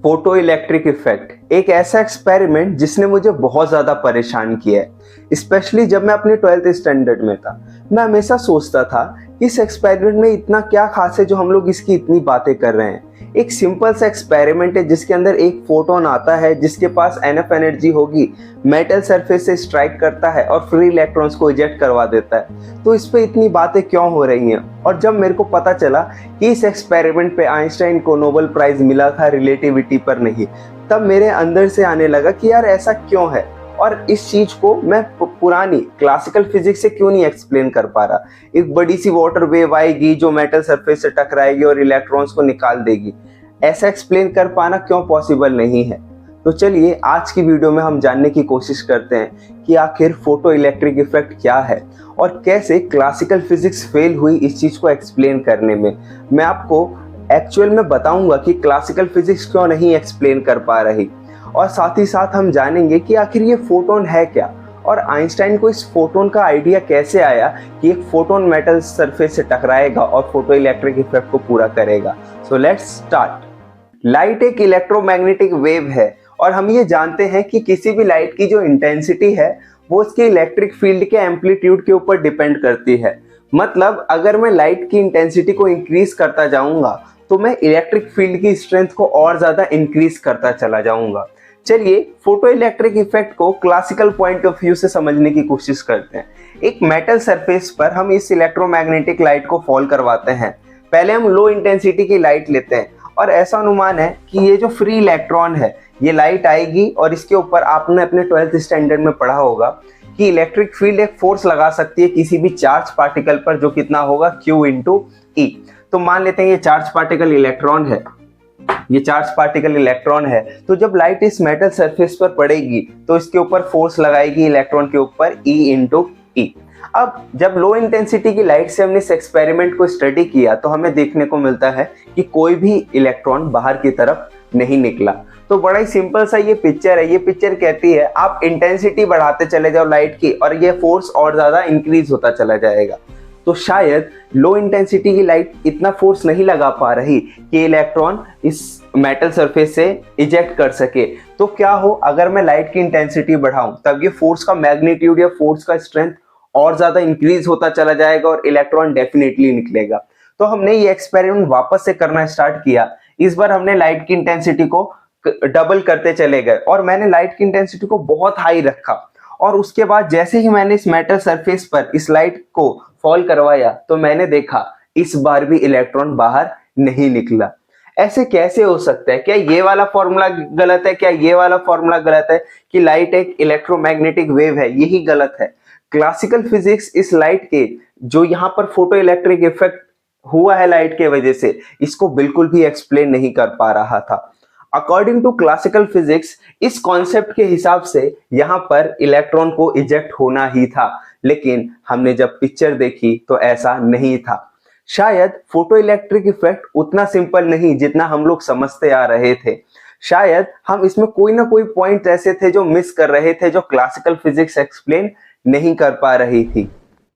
Photo electric effect एक ऐसा experiment जिसने मुझे बहुत ज़्यादा परेशान किया है। स्पेशली जब मैं अपने 12th स्टैंडर्ड में था, मैं हमेशा सोचता था कि इस एक्सपेरिमेंट में इतना क्या खास है जो हम लोग इसकी इतनी बातें कर रहे हैं। एक सिंपल सा एक्सपेरिमेंट है जिसके अंदर एक फोटोन आता है जिसके पास एनफ एनर्जी होगी, मेटल सरफेस से स्ट्राइक करता है और फ्री इलेक्ट्रॉन्स को इजेक्ट करवा देता है। तो इस पे इतनी बातें क्यों हो रही हैं? और जब मेरे को पता चला कि इस एक्सपेरिमेंट पे आइंस्टाइन को नोबेल प्राइज मिला था रिलेटिविटी पर नहीं, तब मेरे अंदर से आने लगा कि यार ऐसा क्यों है और इस चीज को मैं पुरानी क्लासिकल फिजिक्स से क्यों नहीं एक्सप्लेन कर पा रहा। एक बड़ी सी वाटर वेव आएगी जो मेटल सरफेस से टकराएगी और इलेक्ट्रॉन्स को निकाल देगी, ऐसा एक्सप्लेन कर पाना क्यों पॉसिबल नहीं है? तो चलिए आज की वीडियो में हम जानने की कोशिश करते हैं कि आखिर फोटो इलेक्ट्रिक इफेक्ट क्या है और कैसे क्लासिकल फिजिक्स फेल हुई इस चीज को एक्सप्लेन करने में। मैं आपको एक्चुअल में बताऊंगा कि क्लासिकल फिजिक्स क्यों नहीं एक्सप्लेन कर पा रही, और साथ ही साथ हम जानेंगे कि आखिर ये फोटोन है क्या और आइंस्टाइन को इस फोटोन का आइडिया कैसे आया कि एक फोटोन मेटल सरफेस से टकराएगा और फोटो इलेक्ट्रिक इफेक्ट को पूरा करेगा। So let's start. लाइट एक इलेक्ट्रोमैग्नेटिक वेव है और हम ये जानते हैं कि किसी भी लाइट की जो इंटेंसिटी है वो उसके इलेक्ट्रिक फील्ड के एम्पलीट्यूड के ऊपर डिपेंड करती है। मतलब अगर मैं लाइट की इंटेंसिटी को इंक्रीज करता जाऊंगा तो मैं इलेक्ट्रिक फील्ड की स्ट्रेंथ को और ज्यादा इंक्रीज करता चला जाऊंगा। चलिए फोटो इलेक्ट्रिक इफेक्ट को क्लासिकल पॉइंट ऑफ व्यू से समझने की कोशिश करते हैं। एक मेटल सरफेस पर हम इस इलेक्ट्रोमैग्नेटिक लाइट को फॉल करवाते हैं। पहले हम लो इंटेंसिटी की लाइट लेते हैं और ऐसा अनुमान है कि ये जो फ्री इलेक्ट्रॉन है ये लाइट आएगी और इसके ऊपर आपने अपने 12th स्टैंडर्ड में पढ़ा होगा कि इलेक्ट्रिक फील्ड एक फोर्स लगा सकती है किसी भी चार्ज पार्टिकल पर, जो कितना होगा Q इंटू E। तो मान लेते हैं ये चार्ज पार्टिकल इलेक्ट्रॉन है, ये चार्ज पार्टिकल इलेक्ट्रॉन है, तो जब लाइट इस मेटल सरफेस पर पड़ेगी तो इसके ऊपर फोर्स लगाएगी इलेक्ट्रॉन के ऊपर E इंटू E। अब जब लो इंटेंसिटी की लाइट से हमने इस एक्सपेरिमेंट को स्टडी किया तो हमें देखने को मिलता है कि कोई भी इलेक्ट्रॉन बाहर की तरफ नहीं निकला। तो बड़ा ही सिंपल सा ये पिक्चर है। ये पिक्चर कहती है आप इंटेंसिटी बढ़ाते चले जाओ लाइट की और ये फोर्स और ज्यादा इंक्रीज होता चला जाएगा। तो शायद लो इंटेंसिटी की लाइट इतना फोर्स नहीं लगा पा रही कि इलेक्ट्रॉन इस मेटल सरफेस से इजेक्ट कर सके। तो क्या हो अगर मैं लाइट की इंटेंसिटी बढ़ाऊं, तब ये फोर्स का मैग्नीट्यूड या फोर्स का स्ट्रेंथ और ज्यादा इंक्रीज होता चला जाएगा और इलेक्ट्रॉन डेफिनेटली निकलेगा। तो हमने ये एक्सपेरिमेंट वापस से करना स्टार्ट किया। इस बार हमने लाइट की इंटेंसिटी को डबल करते चले गए और मैंने लाइट की इंटेंसिटी को बहुत हाई रखा और उसके बाद जैसे ही मैंने इस मेटल सरफेस पर इस लाइट को फॉल करवाया तो मैंने देखा इस बार भी इलेक्ट्रॉन बाहर नहीं निकला। ऐसे कैसे हो सकता है? क्या ये वाला फॉर्मूला गलत है? क्या ये वाला फॉर्मूला गलत है कि लाइट एक इलेक्ट्रोमैग्नेटिक वेव है? यही गलत है। क्लासिकल फिजिक्स इस लाइट के जो यहाँ पर फोटो इलेक्ट्रिक इफेक्ट हुआ है लाइट के वजह से, इसको बिल्कुल भी एक्सप्लेन नहीं कर पा रहा था। अकॉर्डिंग टू क्लासिकल फिजिक्स इस कॉन्सेप्ट के हिसाब से यहाँ पर इलेक्ट्रॉन को इजेक्ट होना ही था, लेकिन हमने जब पिक्चर देखी तो ऐसा नहीं था। शायद फोटो इलेक्ट्रिक इफेक्ट उतना सिंपल नहीं जितना हम लोग समझते आ रहे थे। शायद हम इसमें कोई ना कोई पॉइंट ऐसे थे जो मिस कर रहे थे, जो क्लासिकल फिजिक्स एक्सप्लेन नहीं कर पा रही थी।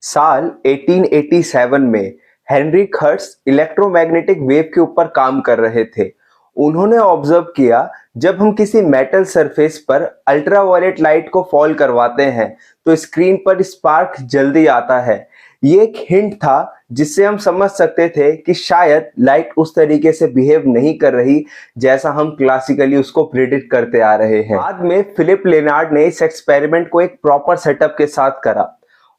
साल 1887 में हेनरिक हर्ट्ज इलेक्ट्रोमैग्नेटिक वेव के ऊपर काम कर रहे थे। उन्होंने ऑब्जर्व किया जब हम किसी मेटल सरफेस पर अल्ट्रावायलेट लाइट को फॉल करवाते हैं तो स्क्रीन पर स्पार्क जल्दी आता है। ये एक हिंट था जिससे हम समझ सकते थे कि शायद लाइट उस तरीके से बिहेव नहीं कर रही जैसा हम क्लासिकली उसको प्रेडिक्ट करते आ रहे हैं। बाद में फिलिप लेनार्ड ने इस एक्सपेरिमेंट को एक प्रॉपर सेटअप के साथ करा।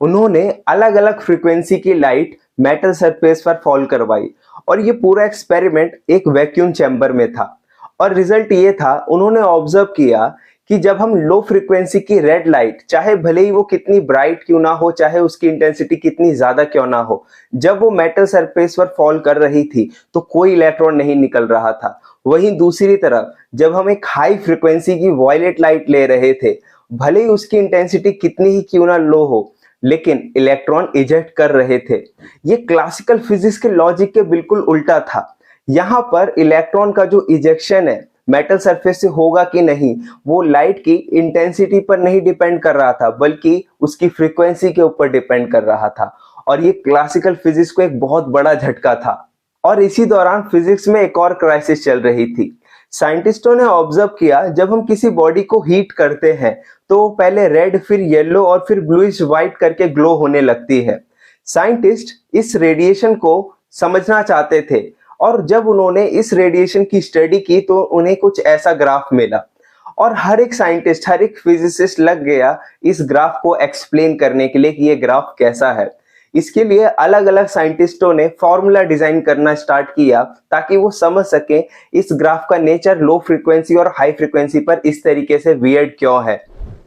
उन्होंने अलग अलग फ्रीक्वेंसी की लाइट मेटल सरफेस पर फॉल करवाई और ये पूरा एक्सपेरिमेंट एक वैक्यूम चैम्बर में था। और रिजल्ट ये था, उन्होंने ऑब्जर्व किया कि जब हम लो फ्रीक्वेंसी की रेड लाइट, चाहे भले ही वो कितनी ब्राइट क्यों ना हो, चाहे उसकी इंटेंसिटी कितनी ज्यादा क्यों ना हो, जब वो मेटल सरफेस पर फॉल कर रही थी तो कोई इलेक्ट्रॉन नहीं निकल रहा था। वहीं दूसरी तरफ जब हम एक हाई फ्रीक्वेंसी की वॉयलेट लाइट ले रहे थे, भले ही उसकी इंटेंसिटी कितनी ही क्यों ना लो हो, लेकिन इलेक्ट्रॉन इजेक्ट कर रहे थे। ये क्लासिकल फिजिक्स के लॉजिक के बिल्कुल उल्टा था। यहाँ पर इलेक्ट्रॉन का जो इजेक्शन है मेटल सरफेस से होगा कि नहीं, वो लाइट की इंटेंसिटी पर नहीं डिपेंड कर रहा था, बल्कि उसकी फ्रीक्वेंसी के ऊपर डिपेंड कर रहा था। और ये क्लासिकल फिजिक्स को एक बहुत बड़ा झटका था। और इसी दौरान फिजिक्स में एक और क्राइसिस चल रही थी। साइंटिस्टों ने ऑब्जर्व किया जब हम किसी बॉडी को हीट करते हैं तो वो पहले रेड, फिर येलो और फिर ब्लूइश व्हाइट करके ग्लो होने लगती है। साइंटिस्ट इस रेडिएशन को समझना चाहते थे और जब उन्होंने इस रेडिएशन की स्टडी की तो उन्हें कुछ ऐसा ग्राफ मिला और हर एक साइंटिस्ट, हर एक फिजिसिस्ट लग गया इस ग्राफ को एक्सप्लेन करने के लिए कि ये ग्राफ कैसा है। इसके लिए अलग अलग साइंटिस्टों ने फॉर्मूला डिजाइन करना स्टार्ट किया ताकि वो समझ सके इस ग्राफ का नेचर लो फ्रीक्वेंसी और हाई फ्रीक्वेंसी पर इस तरीके से वियर्ड क्यों है।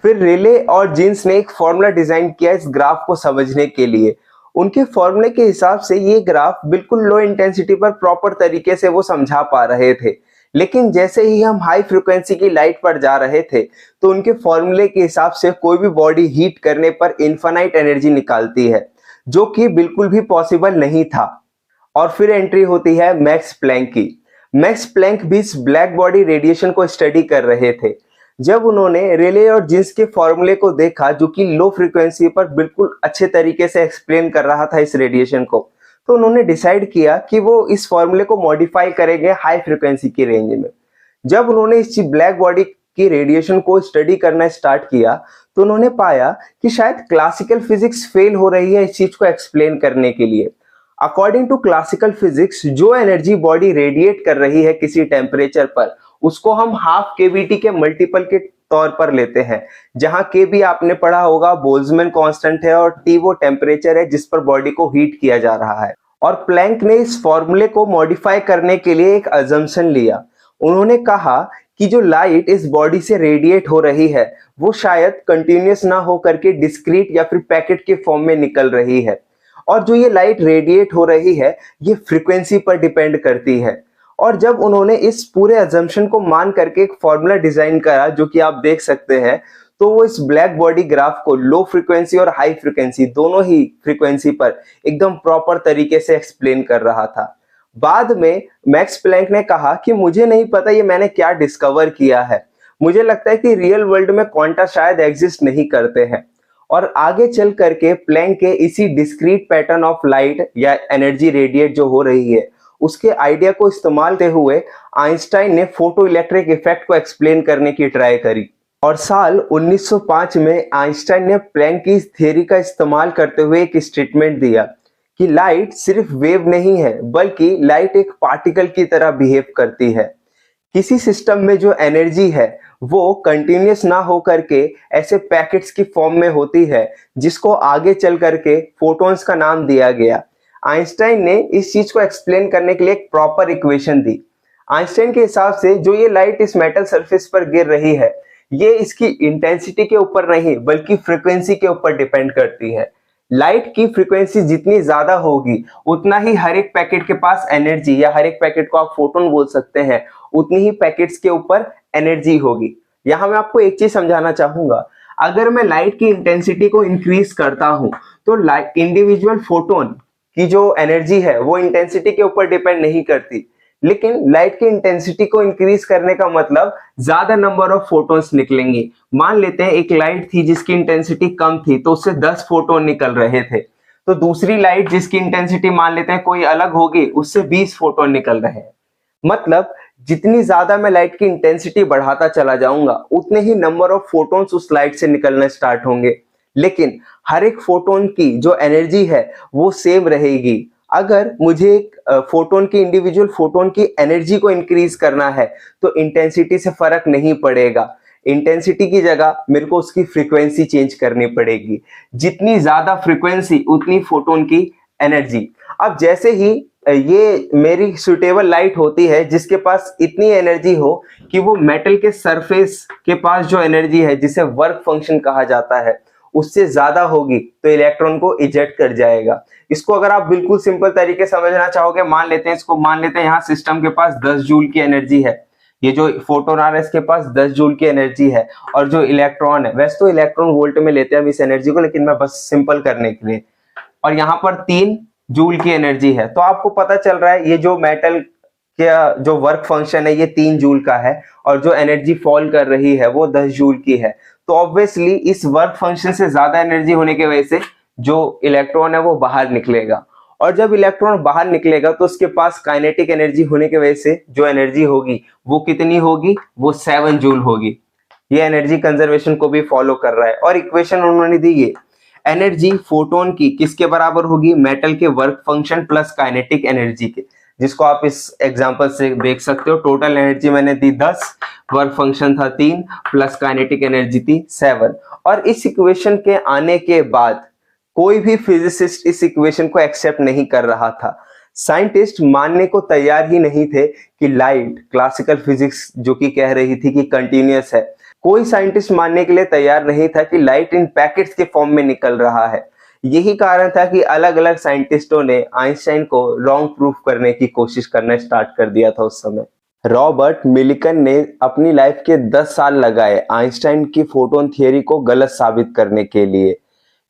फिर रेले और जीन्स ने एक फॉर्मूला डिजाइन किया इस ग्राफ को समझने के लिए। उनके फॉर्मूले के हिसाब से ये ग्राफ बिल्कुल लो इंटेंसिटी पर प्रॉपर तरीके से वो समझा पा रहे थे, लेकिन जैसे ही हम हाई फ्रीक्वेंसी की लाइट पर जा रहे थे तो उनके फॉर्मूले के हिसाब से कोई भी बॉडी हीट करने पर इनफाइनाइट एनर्जी निकालती है, जो कि बिल्कुल भी पॉसिबल नहीं था। और फिर एंट्री होती है मैक्स प्लैंक की। मैक्स प्लैंक भी इस ब्लैक बॉडी रेडिएशन को स्टडी कर रहे थे। जब उन्होंने रेले और जीन्स के फॉर्मूले को देखा जो कि लो फ्रीक्वेंसी पर बिल्कुल अच्छे तरीके से एक्सप्लेन कर रहा था इस रेडिएशन को, तो उन्होंने डिसाइड किया कि वो इस फॉर्मूले को मॉडिफाई करेंगे हाई फ्रीक्वेंसी की रेंज में। जब उन्होंने इस ब्लैक बॉडी की रेडिएशन को स्टडी करना स्टार्ट किया तो उन्होंने पाया कि शायद क्लासिकल फिजिक्स फेल हो रही है इस चीज को एक्सप्लेन करने के लिए। अकॉर्डिंग टू क्लासिकल फिजिक्स, जो एनर्जी बॉडी रेडिएट कर रही है किसी टेम्परेचर पर, उसको हम हाफ केवीटी के मल्टीपल के तौर पर लेते हैं, जहां के भी आपने पढ़ा होगा बोल्ट्जमैन कांस्टेंट है और टी वो टेम्परेचर है जिस पर बॉडी को हीट किया जा रहा है। और प्लैंक ने इस फॉर्मूले को मॉडिफाई करने के लिए एक अजम्पशन लिया। उन्होंने कहा कि जो लाइट इस बॉडी से रेडिएट हो रही है वो शायद कंटिन्यूअस ना हो करके डिस्क्रीट या फिर पैकेट के फॉर्म में निकल रही है, और जो ये लाइट रेडिएट हो रही है ये फ्रीक्वेंसी पर डिपेंड करती है। और जब उन्होंने इस पूरे अजम्पशन को मान करके एक फॉर्मूला डिजाइन करा जो कि आप देख सकते हैं, तो वो इस ब्लैक बॉडी ग्राफ को लो फ्रीक्वेंसी और हाई फ्रीक्वेंसी दोनों ही फ्रीक्वेंसी पर एकदम प्रॉपर तरीके से एक्सप्लेन कर रहा था। बाद में मैक्स प्लैंक ने कहा कि मुझे नहीं पता ये मैंने क्या डिस्कवर किया है, मुझे लगता है कि रियल वर्ल्ड में क्वांटा शायद एग्जिस्ट नहीं करते हैं। और आगे चल करके प्लैंक के इसी डिस्क्रीट पैटर्न ऑफ लाइट या एनर्जी रेडिएट जो हो रही है उसके आइडिया को इस्तेमाल करते हुए आइंस्टाइन ने फोटो इलेक्ट्रिक इफेक्ट को एक्सप्लेन करने की ट्राई करी। और साल 1905 में आइंस्टाइन ने प्लैंक की थ्योरी का इस्तेमाल करते हुए एक स्टेटमेंट दिया कि लाइट सिर्फ वेव नहीं है बल्कि लाइट एक पार्टिकल की तरह बिहेव करती है। किसी सिस्टम में जो एनर्जी है वो कंटिन्यूअस ना हो करके ऐसे पैकेट्स की फॉर्म में होती है जिसको आगे चल करके फोटॉन्स का नाम दिया गया। आइंस्टाइन ने इस चीज को एक्सप्लेन करने के लिए एक प्रॉपर इक्वेशन दी। आइंस्टाइन के हिसाब से जो ये लाइट इस मेटल सरफेस पर गिर रही है ये इसकी इंटेंसिटी के ऊपर नहीं बल्कि फ्रीक्वेंसी के ऊपर डिपेंड करती है। लाइट की फ्रीक्वेंसी जितनी ज्यादा होगी उतना ही हर एक पैकेट के पास एनर्जी, या हर एक पैकेट को आप फोटोन बोल सकते हैं, उतनी ही पैकेट्स के ऊपर एनर्जी होगी। यहां मैं आपको एक चीज समझाना चाहूंगा, अगर मैं लाइट की इंटेंसिटी को इंक्रीज करता हूं तो लाइट इंडिविजुअल फोटोन की जो एनर्जी है वो इंटेंसिटी के ऊपर डिपेंड नहीं करती, लेकिन लाइट की इंटेंसिटी को इंक्रीज करने का मतलब ज्यादा नंबर ऑफ फोटॉन्स निकलेंगे। मान लेते हैं एक लाइट थी जिसकी इंटेंसिटी कम थी तो उससे 10 फोटोन निकल रहे थे, तो दूसरी लाइट जिसकी इंटेंसिटी मान लेते हैं कोई अलग होगी उससे 20 फोटोन निकल रहे हैं। मतलब जितनी ज्यादा मैं लाइट की इंटेंसिटी बढ़ाता चला जाऊंगा उतने ही नंबर ऑफ फोटॉन्स उस लाइट से निकलना स्टार्ट होंगे, लेकिन हर एक फोटोन की जो एनर्जी है वो सेम रहेगी। अगर मुझे एक फोटोन की इंडिविजुअल फोटोन की एनर्जी को इंक्रीज करना है तो इंटेंसिटी से फर्क नहीं पड़ेगा, इंटेंसिटी की जगह मेरे को उसकी फ्रीक्वेंसी चेंज करनी पड़ेगी। जितनी ज्यादा फ्रीक्वेंसी उतनी फोटोन की एनर्जी। अब जैसे ही ये मेरी सुटेबल लाइट होती है जिसके पास इतनी एनर्जी हो कि वो मेटल के सरफेस के पास जो एनर्जी है जिसे वर्क फंक्शन कहा जाता है उससे ज्यादा होगी तो इलेक्ट्रॉन को इजेक्ट कर जाएगा। इसको अगर आप बिल्कुल सिंपल तरीके से समझना चाहोगे, मान लेते हैं यहाँ सिस्टम के पास 10 जूल की एनर्जी है, ये जो फोटोन आ रहा है इसके पास 10 जूल की एनर्जी है, और जो इलेक्ट्रॉन है, वैसे तो इलेक्ट्रॉन वोल्ट में लेते हैं हम इस एनर्जी को, लेकिन मैं बस सिंपल करने के लिए, और यहाँ पर 3 जूल की एनर्जी है। तो आपको पता चल रहा है ये जो मेटल का जो वर्क फंक्शन है ये 3 जूल का है और जो एनर्जी फॉल कर रही है वो 10 जूल की है। तो ऑब्वियसली इस वर्क फंक्शन से ज्यादा एनर्जी होने की वजह से जो इलेक्ट्रॉन है वो बाहर निकलेगा। और जब इलेक्ट्रॉन बाहर निकलेगा तो उसके पास काइनेटिक एनर्जी होने की वजह से जो एनर्जी होगी वो कितनी होगी, वो 7 जूल होगी। ये एनर्जी कंजर्वेशन को भी फॉलो कर रहा है। और इक्वेशन उन्होंने दी है, एनर्जी फोटोन की किसके बराबर होगी, मेटल के work function plus kinetic energy के, जिसको आप इस एग्जांपल से देख सकते हो। टोटल एनर्जी मैंने दी 10, वर्क फंक्शन था 3 प्लस काइनेटिक एनर्जी थी 7। और इस इक्वेशन के आने के बाद कोई भी फिजिसिस्ट इस इक्वेशन को एक्सेप्ट नहीं कर रहा था। साइंटिस्ट मानने को तैयार ही नहीं थे कि लाइट, क्लासिकल फिजिक्स जो कि कह रही थी कि कंटिन्यूअस है, कोई साइंटिस्ट मानने के लिए तैयार नहीं था कि लाइट इन पैकेट्स के फॉर्म में निकल रहा है। यही कारण था कि अलग अलग साइंटिस्टों ने आइंस्टाइन को रॉन्ग प्रूफ करने की कोशिश करना स्टार्ट कर दिया था उस समय। रॉबर्ट मिलिकन ने अपनी लाइफ के 10 साल लगाए आइंस्टाइन की फोटोन थियरी को गलत साबित करने के लिए,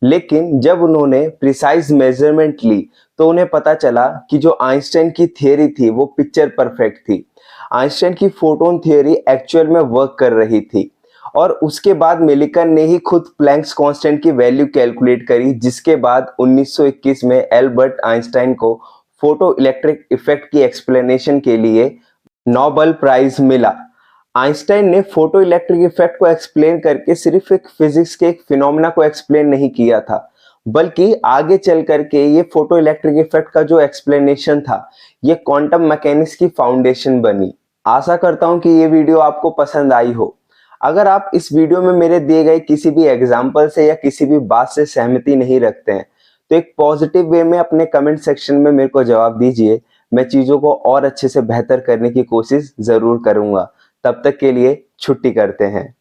लेकिन जब उन्होंने प्रिसाइज मेजरमेंट ली तो उन्हें पता चला कि जो आइंस्टाइन की थियरी थी वो पिक्चर परफेक्ट थी। आइंस्टाइन की फोटोन थियरी एक्चुअल में वर्क कर रही थी। और उसके बाद मिलिकन ने ही खुद प्लैंक्स कांस्टेंट की वैल्यू कैलकुलेट करी, जिसके बाद 1921 में एल्बर्ट आइंस्टाइन को फोटो इलेक्ट्रिक इफेक्ट की एक्सप्लेनेशन के लिए नोबेल प्राइज मिला। आइंस्टाइन ने फोटो इलेक्ट्रिक इफेक्ट को एक्सप्लेन करके सिर्फ एक फिजिक्स के एक फिनोमेना को एक्सप्लेन नहीं किया था, बल्कि आगे चल करके ये फोटो इलेक्ट्रिक इफेक्ट का जो एक्सप्लेनेशन था ये क्वांटम मैकेनिक्स की फाउंडेशन बनी। आशा करता हूं कि ये वीडियो आपको पसंद आई हो। अगर आप इस वीडियो में मेरे दिए गए किसी भी एग्जाम्पल से या किसी भी बात से सहमति नहीं रखते हैं तो एक पॉजिटिव वे में अपने कमेंट सेक्शन में मेरे को जवाब दीजिए। मैं चीजों को और अच्छे से बेहतर करने की कोशिश जरूर करूंगा। तब तक के लिए छुट्टी करते हैं।